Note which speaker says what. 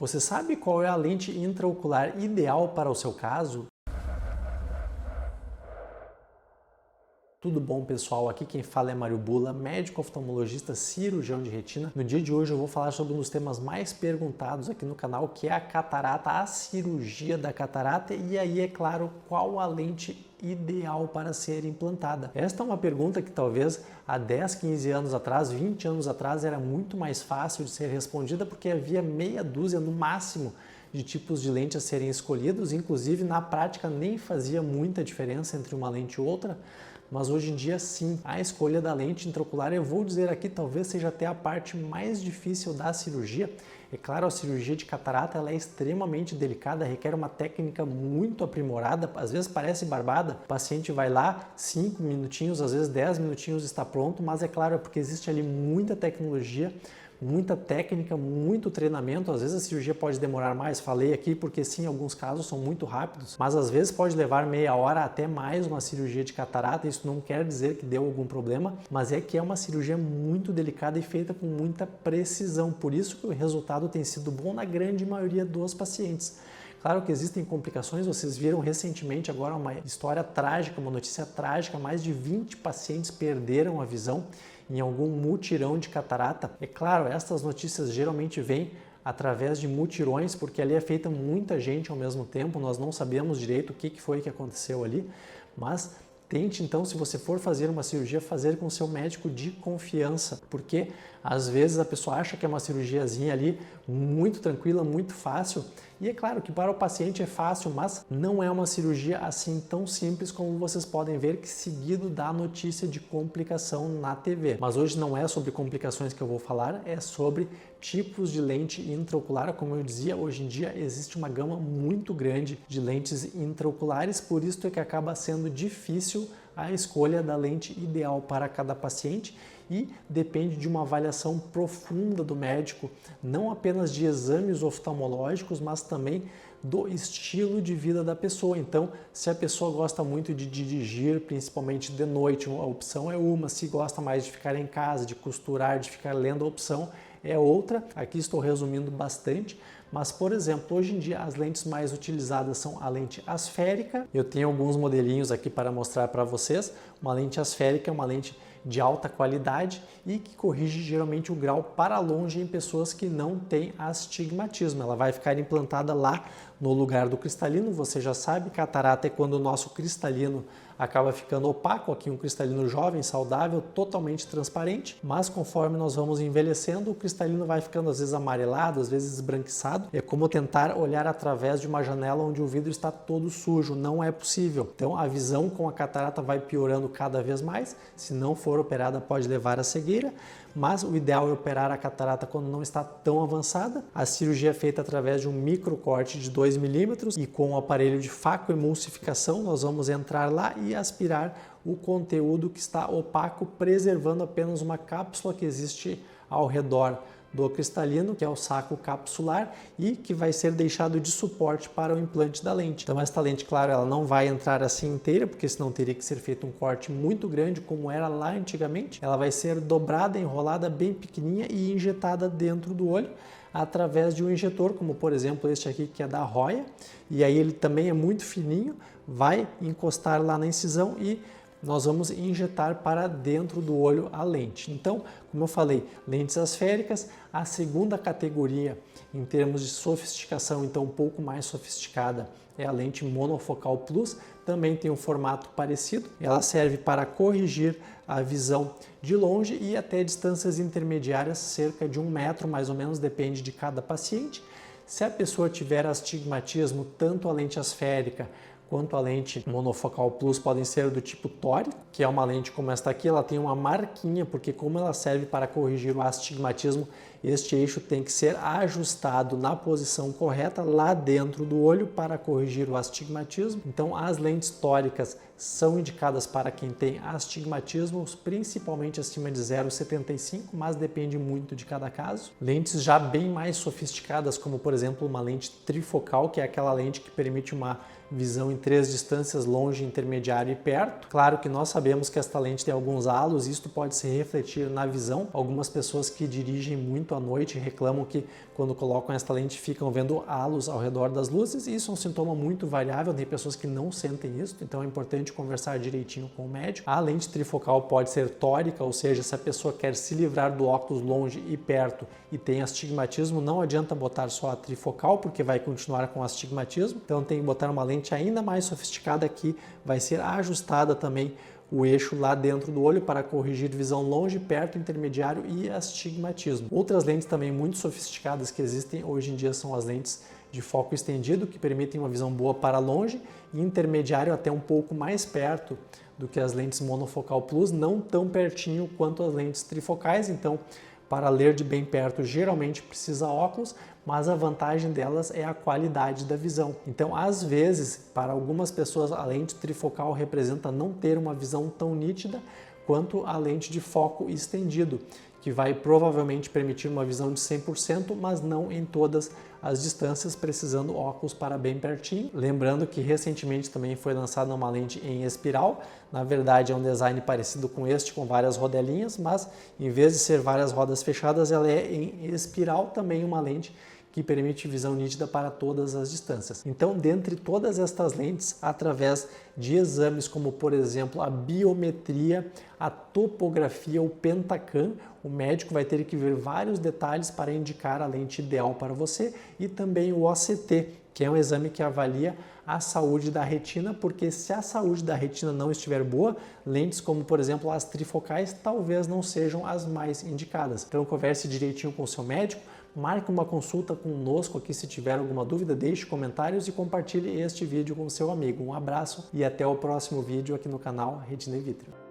Speaker 1: Você sabe qual é a lente intraocular ideal para o seu caso? Tudo bom, pessoal? Aqui quem fala é Mário Bula, médico oftalmologista cirurgião de retina. No dia de hoje eu vou falar sobre um dos temas mais perguntados aqui no canal, que é a catarata, a cirurgia da catarata e aí, é claro, qual a lente ideal para ser implantada. Esta é uma pergunta que talvez há 10, 15 anos atrás, 20 anos atrás era muito mais fácil de ser respondida porque havia meia dúzia no máximo de tipos de lente a serem escolhidos, inclusive na prática nem fazia muita diferença entre uma lente e outra. Mas hoje em dia sim, a escolha da lente intraocular, eu vou dizer aqui, talvez seja até a parte mais difícil da cirurgia. É claro, a cirurgia de catarata ela é extremamente delicada, requer uma técnica muito aprimorada, às vezes parece barbada, o paciente vai lá, 5 minutinhos, às vezes 10 minutinhos está pronto, mas é claro, é porque existe ali muita tecnologia, muita técnica, muito treinamento. Às vezes a cirurgia pode demorar mais, falei aqui porque sim, alguns casos são muito rápidos, mas às vezes pode levar meia hora até mais uma cirurgia de catarata. Isso não quer dizer que deu algum problema, mas é que é uma cirurgia muito delicada e feita com muita precisão, por isso que o resultado tem sido bom na grande maioria dos pacientes. Claro que existem complicações, vocês viram recentemente agora uma história trágica, uma notícia trágica, mais de 20 pacientes perderam a visão em algum mutirão de catarata. É claro, estas notícias geralmente vêm através de mutirões, porque ali é feita muita gente ao mesmo tempo, nós não sabemos direito o que foi que aconteceu ali, mas tente então, se você for fazer uma cirurgia, fazer com seu médico de confiança, porque às vezes a pessoa acha que é uma cirurgiazinha ali muito tranquila, muito fácil, e é claro que para o paciente é fácil, mas não é uma cirurgia assim tão simples como vocês podem ver, que seguido dá notícia de complicação na TV. Mas hoje não é sobre complicações que eu vou falar, é sobre tipos de lente intraocular. Como eu dizia, hoje em dia existe uma gama muito grande de lentes intraoculares, por isso é que acaba sendo difícil a escolha da lente ideal para cada paciente e depende de uma avaliação profunda do médico, não apenas de exames oftalmológicos, mas também do estilo de vida da pessoa. Então, se a pessoa gosta muito de dirigir, principalmente de noite, a opção é uma. Se gosta mais de ficar em casa, de costurar, de ficar lendo, a opção é outra. Aqui estou resumindo bastante, mas, por exemplo, hoje em dia as lentes mais utilizadas são a lente asférica. Eu tenho alguns modelinhos aqui para mostrar para vocês. Uma lente asférica é uma lente de alta qualidade e que corrige geralmente o grau para longe em pessoas que não têm astigmatismo. Ela vai ficar implantada lá no lugar do cristalino. Você já sabe, catarata é quando o nosso cristalino acaba ficando opaco, aqui um cristalino jovem, saudável, totalmente transparente, mas conforme nós vamos envelhecendo, o cristalino vai ficando às vezes amarelado, às vezes esbranquiçado. É como tentar olhar através de uma janela onde o vidro está todo sujo, não é possível. Então a visão com a catarata vai piorando cada vez mais, se não for operada pode levar à cegueira, mas o ideal é operar a catarata quando não está tão avançada. A cirurgia é feita através de um microcorte de 2 milímetros e com o aparelho de facoemulsificação nós vamos entrar lá e aspirar o conteúdo que está opaco, preservando apenas uma cápsula que existe ao redor do cristalino, que é o saco capsular e que vai ser deixado de suporte para o implante da lente. Então esta lente, claro, ela não vai entrar assim inteira, porque senão teria que ser feito um corte muito grande, como era lá antigamente. Ela vai ser dobrada, enrolada bem pequenininha e injetada dentro do olho através de um injetor, como por exemplo este aqui que é da Roya, e aí ele também é muito fininho, vai encostar lá na incisão e nós vamos injetar para dentro do olho a lente. Então, como eu falei, lentes asféricas, a segunda categoria em termos de sofisticação, então um pouco mais sofisticada, é a lente monofocal plus, também tem um formato parecido. Ela serve para corrigir a visão de longe e até distâncias intermediárias, cerca de 1 metro mais ou menos, depende de cada paciente. Se a pessoa tiver astigmatismo, tanto a lente asférica quanto a lente monofocal plus podem ser do tipo tórico, que é uma lente como esta aqui, ela tem uma marquinha, porque como ela serve para corrigir o astigmatismo, este eixo tem que ser ajustado na posição correta lá dentro do olho para corrigir o astigmatismo. Então as lentes tóricas são indicadas para quem tem astigmatismo, principalmente acima de 0,75, mas depende muito de cada caso. Lentes já bem mais sofisticadas, como por exemplo uma lente trifocal, que é aquela lente que permite uma visão em 3 distâncias, longe, intermediário e perto. Claro que nós sabemos que esta lente tem alguns halos e isto pode se refletir na visão. Algumas pessoas que dirigem muito muito à noite, reclamam que quando colocam esta lente ficam vendo halos ao redor das luzes, e isso é um sintoma muito variável, tem pessoas que não sentem isso, então é importante conversar direitinho com o médico. A lente trifocal pode ser tórica, ou seja, se a pessoa quer se livrar do óculos longe e perto e tem astigmatismo, não adianta botar só a trifocal, porque vai continuar com astigmatismo, então tem que botar uma lente ainda mais sofisticada que vai ser ajustada também o eixo lá dentro do olho para corrigir visão longe, perto, intermediário e astigmatismo. Outras lentes também muito sofisticadas que existem hoje em dia são as lentes de foco estendido, que permitem uma visão boa para longe e intermediário até um pouco mais perto do que as lentes monofocal plus, não tão pertinho quanto as lentes trifocais. Então, para ler de bem perto, geralmente precisa óculos, mas a vantagem delas é a qualidade da visão. Então, às vezes, para algumas pessoas, a lente trifocal representa não ter uma visão tão nítida quanto a lente de foco estendido, que vai provavelmente permitir uma visão de 100%, mas não em todas as distâncias, precisando óculos para bem pertinho. Lembrando que recentemente também foi lançada uma lente em espiral, na verdade é um design parecido com este, com várias rodelinhas, mas em vez de ser várias rodas fechadas, ela é em espiral, também uma lente que permite visão nítida para todas as distâncias. Então, dentre todas estas lentes, através de exames como, por exemplo, a biometria, a topografia, o Pentacam, o médico vai ter que ver vários detalhes para indicar a lente ideal para você, e também o OCT, que é um exame que avalia a saúde da retina, porque se a saúde da retina não estiver boa, lentes como, por exemplo, as trifocais talvez não sejam as mais indicadas. Então, converse direitinho com o seu médico, marque uma consulta conosco aqui se tiver alguma dúvida, deixe comentários e compartilhe este vídeo com seu amigo. Um abraço e até o próximo vídeo aqui no canal Retina in Vitro.